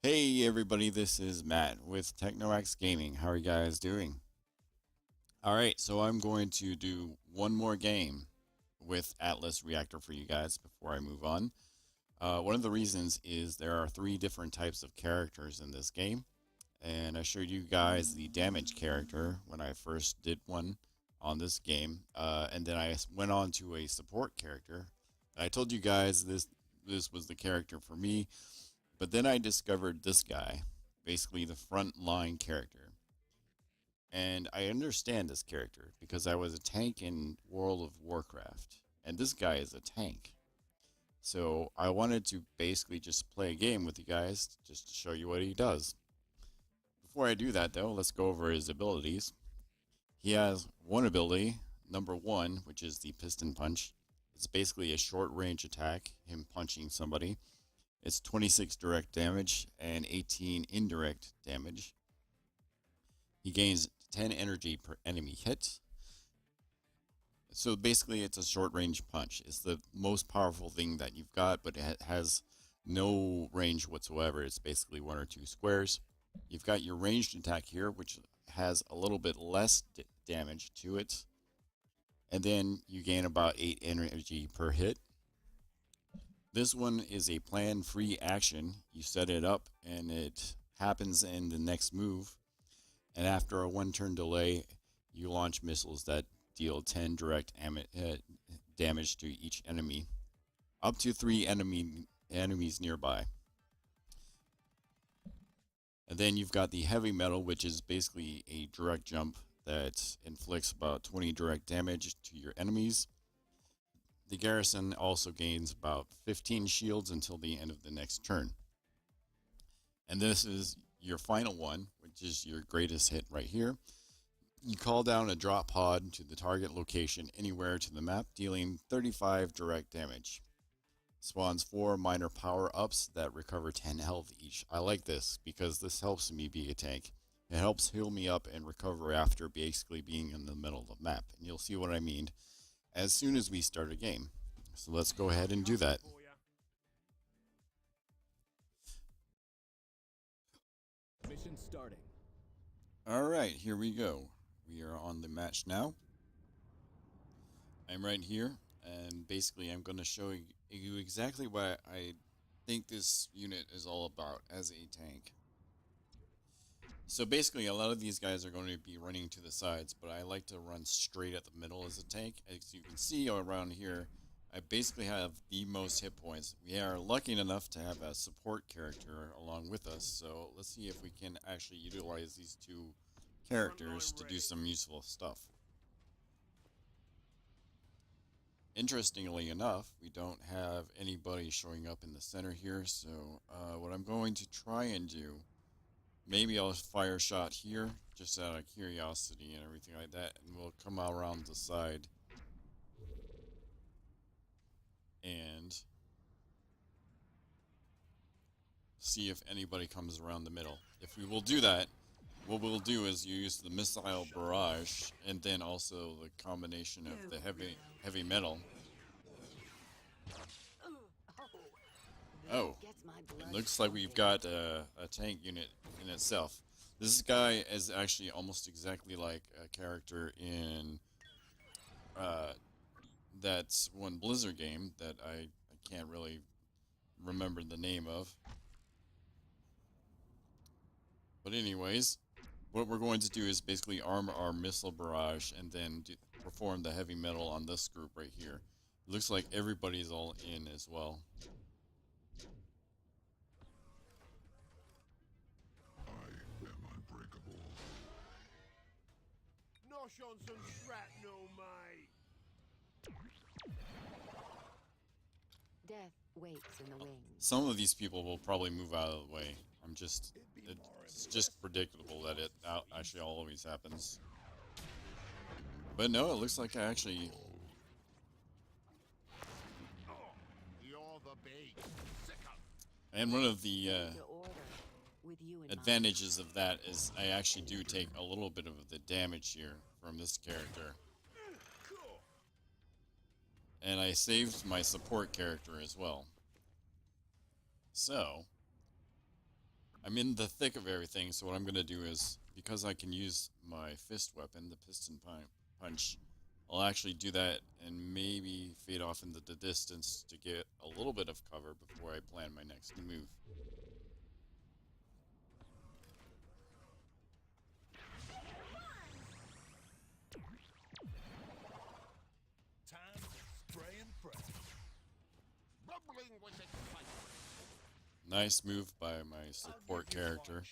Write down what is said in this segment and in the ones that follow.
Hey everybody, this is Matt with TeknoAXE Gaming. How are you guys doing? Alright, so I'm going to do one more game with Atlas Reactor for you guys before I move on. One of the reasons is there are three different types of characters in this game, and I showed you guys the damage character when I first did one on this game, and then I went on to a support character. I told you guys this was the character for me. But then I discovered this guy, basically the front line character. And I understand this character because I was a tank in World of Warcraft. And this guy is a tank. So I wanted to basically just play a game with you guys just to show you what he does. Before I do that though, let's go over his abilities. He has one ability, number one, which is the piston punch. It's basically a short range attack, him punching somebody. It's 26 direct damage and 18 indirect damage. He gains 10 energy per enemy hit. So basically, it's a short range punch. It's the most powerful thing that you've got, but it has no range whatsoever. It's basically one or two squares. You've got your ranged attack here, which has a little bit less damage to it. And then you gain about 8 energy per hit. This one is a plan-free action. You set it up and it happens in the next move. And after a one-turn delay, you launch missiles that deal 10 direct damage to each enemy. Up to 3 enemies nearby. And then you've got the heavy metal, which is basically a direct jump that inflicts about 20 direct damage to your enemies. The garrison also gains about 15 shields until the end of the next turn. And this is your final one, which is your greatest hit right here. You call down a drop pod to the target location anywhere to the map, dealing 35 direct damage. Spawns 4 minor power-ups that recover 10 health each. I like this because this helps me be a tank. It helps heal me up and recover after basically being in the middle of the map. And you'll see what I mean as soon as we start a game. So let's go ahead and do that. Mission starting. Alright, here we go. We are on the match now. I'm right here, and basically I'm going to show you exactly what I think this unit is all about as a tank. So basically, a lot of these guys are going to be running to the sides, but I like to run straight at the middle as a tank. As you can see around here, I basically have the most hit points. We are lucky enough to have a support character along with us, so let's see if we can actually utilize these two characters to do some useful stuff. Interestingly enough, we don't have anybody showing up in the center here, so what I'm going to try and do, maybe I'll fire a shot here, just out of curiosity and everything like that, and we'll come around the side and see if anybody comes around the middle. If we will do that, what we'll do is use the missile barrage and then also the combination of the heavy metal. Oh, it looks like we've got a tank unit in itself. This guy is actually almost exactly like a character in that one Blizzard game that I can't really remember the name of. But anyways, what we're going to do is basically arm our missile barrage and then perform the heavy metal on this group right here. It looks like everybody's all in as well. Nosh on some shrapnel, mate. Death waits in the wings. Some of these people will probably move out of the way. It's just predictable that it actually always happens. But no, it looks like I actually... You're the bait. And one of the To order, with you in mind. advantages of that is I actually do take a little bit of the damage here from this character. And I saved my support character as well. So, I'm in the thick of everything, so what I'm gonna do is, because I can use my fist weapon, the piston punch, I'll actually do that and maybe fade off into the distance to get a little bit of cover before I plan my next move. Time to spray and pray. Bubbling with excitement. Nice move by my support character.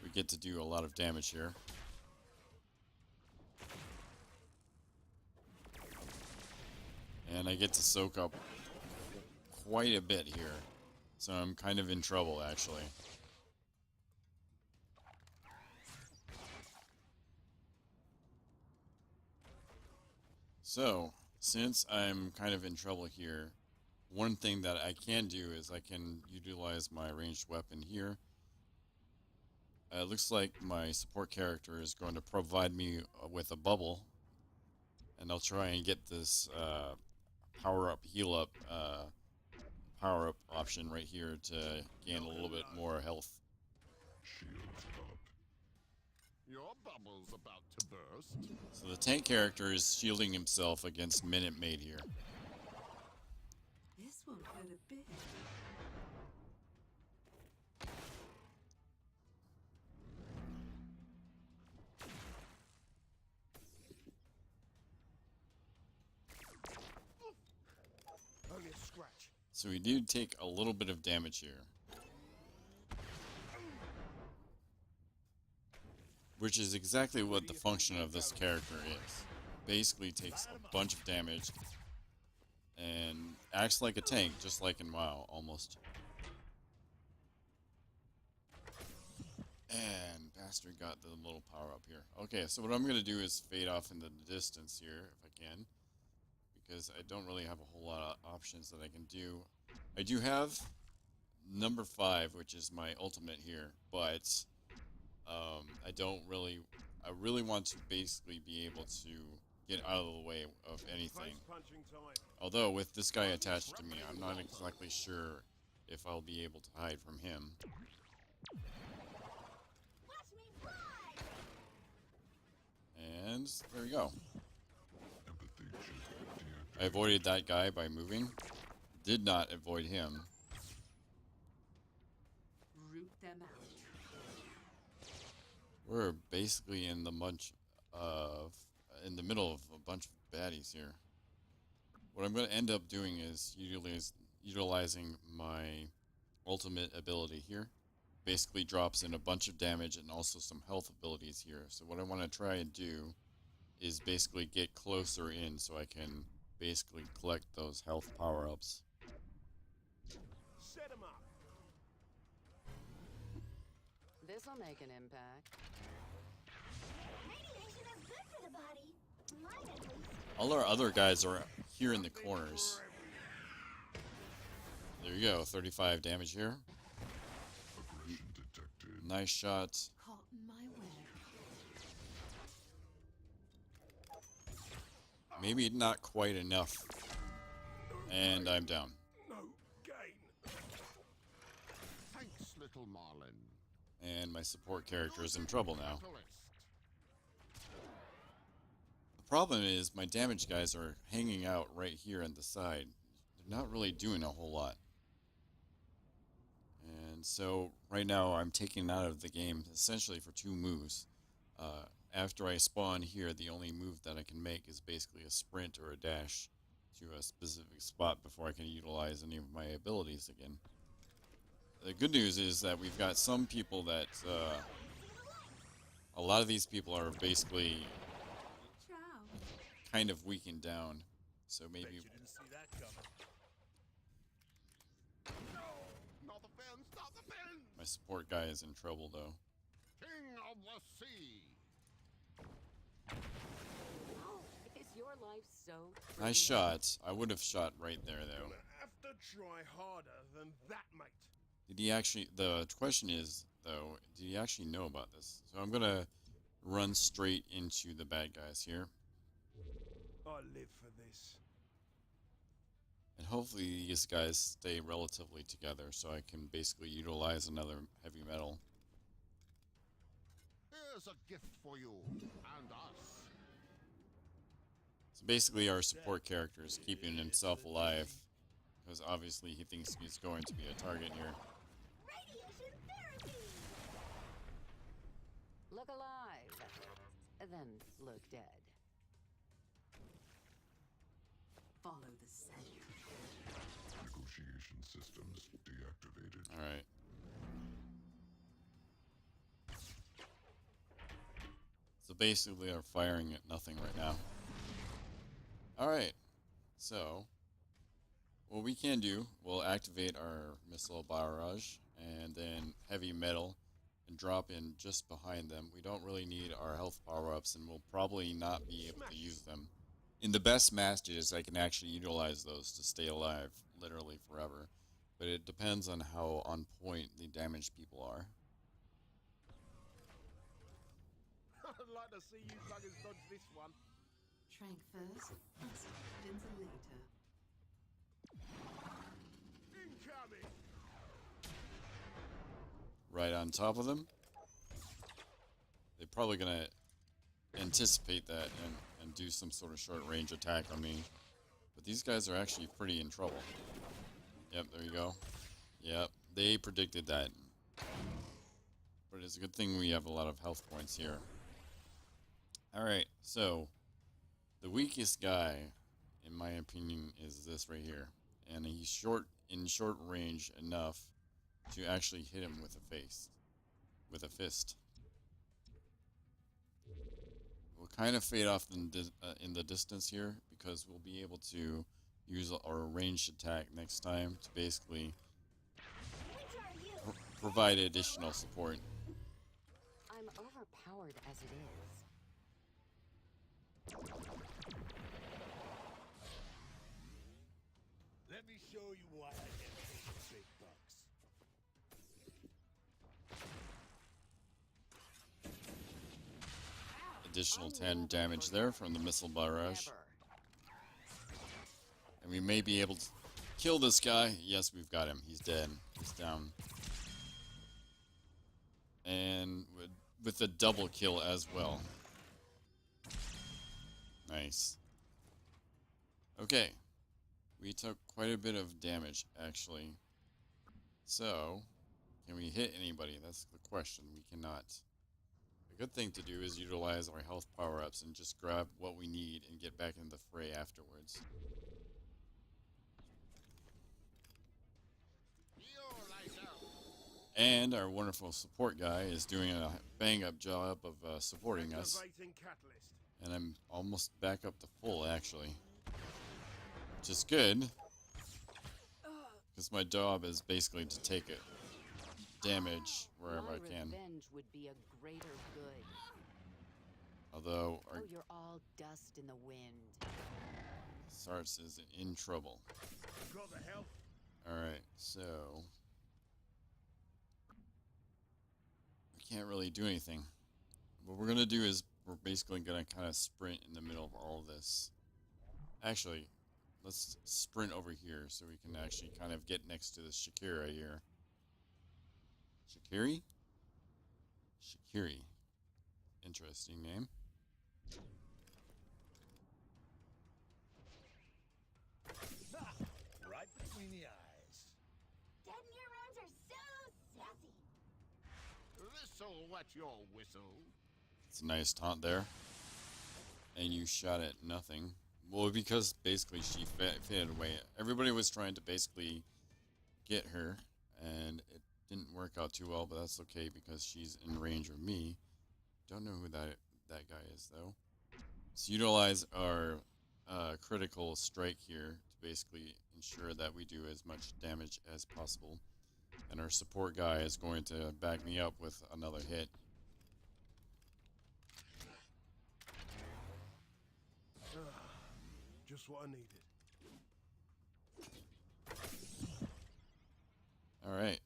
We get to do a lot of damage here. And I get to soak up quite a bit here. So I'm kind of in trouble, actually. So, since I'm kind of in trouble here, one thing that I can do is I can utilize my ranged weapon here. It looks like my support character is going to provide me with a bubble, and I'll try and get this power up, heal up, power up option right here to gain a little bit more health. Shields up. Your bubble's about to burst. So the tank character is shielding himself against Minute Maid here. This won't hurt a bit. Only a scratch. So we do take a little bit of damage here, which is exactly what the function of this character is. Basically takes a bunch of damage and acts like a tank, just like in WoW, almost. And Bastard got the little power up here. Okay, so what I'm going to do is fade off in the distance here, if I can, because I don't really have a whole lot of options that I can do. I do have number 5, which is my ultimate here, but I really want to basically be able to get out of the way of anything. Although with this guy attached to me, I'm not exactly sure if I'll be able to hide from him. And there we go. I avoided that guy by moving. Did not avoid him. Root them out. We're basically in the middle of a bunch of baddies here. What I'm going to end up doing is utilizing my ultimate ability here. Basically drops in a bunch of damage and also some health abilities here. So what I want to try and do is basically get closer in so I can basically collect those health power-ups. Set 'em up. This'll make an impact. Radiation is good for the body. Mine at least. All our other guys are here in the corners. There you go, 35 damage here. Nice shot. Caught in my way. Maybe not quite enough. And I'm down. No gain. Thanks, little Marlin. And my support character is in trouble now. The problem is my damage guys are hanging out right here on the side. They're not really doing a whole lot. And so right now I'm taken out of the game essentially for 2 moves. After I spawn here, the only move that I can make is basically a sprint or a dash to a specific spot before I can utilize any of my abilities again. The good news is that we've got some people that, a lot of these people are basically Ciao. kind of weakened down. So maybe Bet you didn't see that coming. Not the fins, not the fins! my support guy is in trouble though. King of the sea! Oh, is your life so Nice shot. I would have shot right there though. Gonna have to try harder than that, mate. Did he actually, the question is though, did he actually know about this? So I'm gonna run straight into the bad guys here. I live for this. And hopefully these guys stay relatively together so I can basically utilize another heavy metal. Here's a gift for you and us. So basically our support character is keeping himself alive because obviously he thinks he's going to be a target here. Radiation therapy! Look alive, then look dead. Follow the scent. Negotiation systems deactivated. Alright. So basically they're firing at nothing right now. Alright. So what we can do, we'll activate our missile barrage and then heavy metal and drop in just behind them. We don't really need our health power-ups and we'll probably not be able to use them. In the best matches, I can actually utilize those to stay alive literally forever. But it depends on how on point the damaged people are. I'd like to see you buggers dodge this one. Trank first, explosions later. Incoming! Right on top of them. They're probably going to anticipate that and do some sort of short range attack on me. But these guys are actually pretty in trouble. Yep, there you go. Yep, they predicted that. But it's a good thing we have a lot of health points here. Alright, so the weakest guy, in my opinion, is this right here. And he's in short range enough to actually hit him with a fist. We'll kind of fade off in the distance here because we'll be able to use our ranged attack next time to basically provide additional support. I'm overpowered as it is. Let me show you why I get paid big bucks. Additional 10 damage there from the missile barrage. Never. And we may be able to kill this guy. Yes, we've got him. He's dead. He's down. And with a double kill as well. Nice. Okay. We took quite a bit of damage, actually. So, can we hit anybody? That's the question. We cannot. A good thing to do is utilize our health power-ups and just grab what we need and get back in the fray afterwards. And our wonderful support guy is doing a bang-up job of supporting us. Activating catalyst. And I'm almost back up to full, actually. Which is good. Because my job is basically to take it damage wherever My I can. revenge would be a greater good. Although our Oh, you're all dust in the wind. Sars is in trouble. Got the help? Alright, so we can't really do anything. What we're gonna do is we're basically gonna kind of sprint in the middle of all of this. Actually, let's sprint over here so we can actually kind of get next to the Shakira here. Shakiri? Shakiri. Interesting name. Right between the eyes. Dead near rounds are so sassy. This'll wet your whistle. It's a nice taunt there. And you shot at nothing. Well, because basically she faded away. Everybody was trying to basically get her, and it didn't work out too well, but that's okay because she's in range of me. Don't know who that guy is, though. Let's utilize our critical strike here to basically ensure that we do as much damage as possible. And our support guy is going to back me up with another hit. Just what I needed. Alright.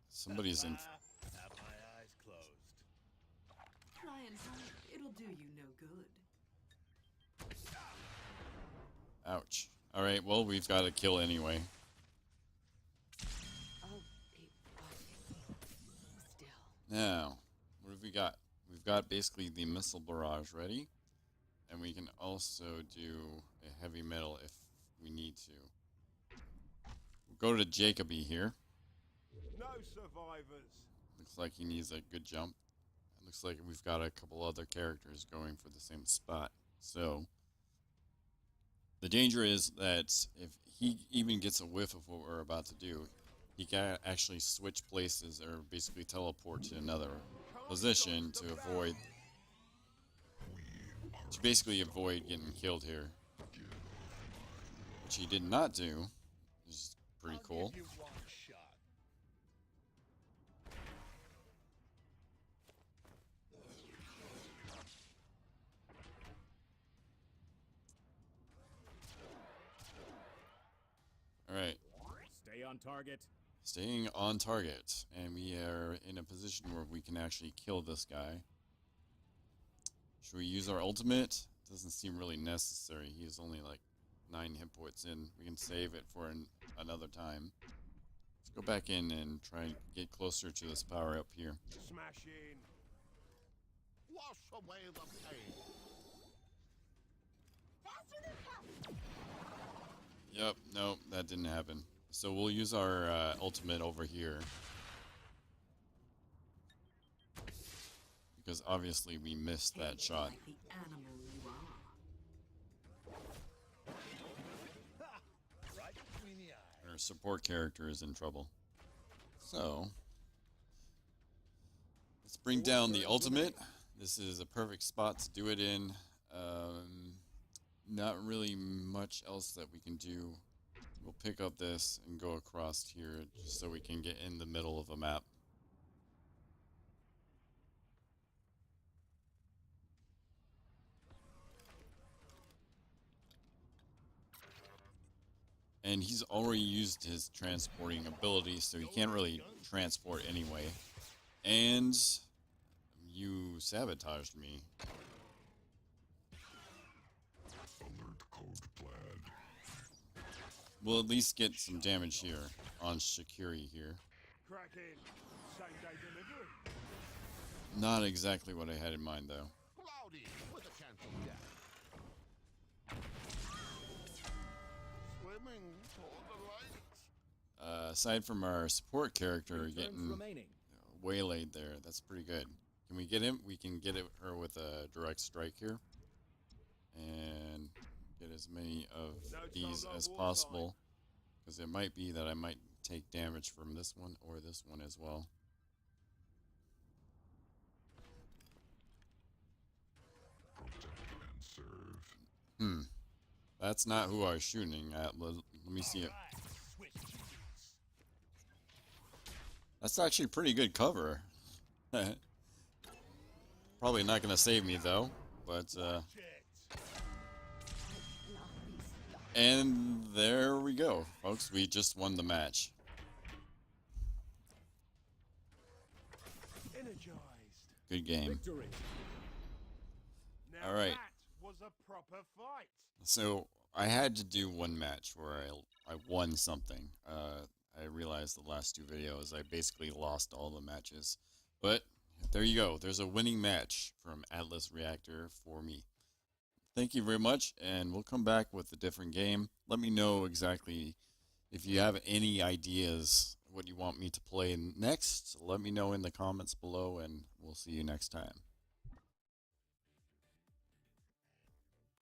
Somebody's in. Have my eyes closed. Try and hide. It'll do you no good. Ouch. Alright, well, we've got to kill anyway. Oh, he still. Now, what have we got? We've got basically the missile barrage ready. And we can also do a heavy metal if we need to. We'll go to Jacoby here. No survivors. Looks like he needs a good jump. It looks like we've got a couple other characters going for the same spot. So, the danger is that if he even gets a whiff of what we're about to do, he can actually switch places or basically teleport to another position to avoid, to basically avoid getting killed here. Which he did not do, which is pretty cool. Give you one shot. Alright, Stay on target. staying on target, and we are in a position where we can actually kill this guy. Should we use our ultimate? Doesn't seem really necessary. He's only like 9 hit points in. We can save it for another time. Let's go back in and try and get closer to this power up here. Smash in. Wash away the pain. Faster than hell. Yep, no, that didn't happen. So we'll use our ultimate over here. Because obviously we missed that shot. Like the animal you are. Right between the eyes. Our support character is in trouble. So, let's bring down the ultimate. This is a perfect spot to do it in. Not really much else that we can do. We'll pick up this and go across here just so we can get in the middle of a map. And he's already used his transporting ability, so he can't really transport anyway. And you sabotaged me. Alert code plaid. We'll at least get some damage here on Shakiri here. Crack in. Same day delivery. Not exactly what I had in mind, though. Cloudy with a chance of death. Swimming toward the light. Aside from our support character Turns getting remaining. waylaid there, that's pretty good. Can we get him? We can get her with a direct strike here. And get as many of these as possible. Because it might be that I might take damage from this one or this one as well. Protect and serve. That's not who I was shooting at. Let me see it. That's actually pretty good cover. Probably not going to save me though, but and there we go, folks. We just won the match. Energized. Good game. Victory. Now All right. that was a proper fight. So I had to do one match where I won something. I realized the last 2 videos I basically lost all the matches, but there you go. There's a winning match from Atlas Reactor for me. Thank you very much, and we'll come back with a different game. Let me know exactly if you have any ideas what you want me to play next. Let me know in the comments below, and we'll see you next time.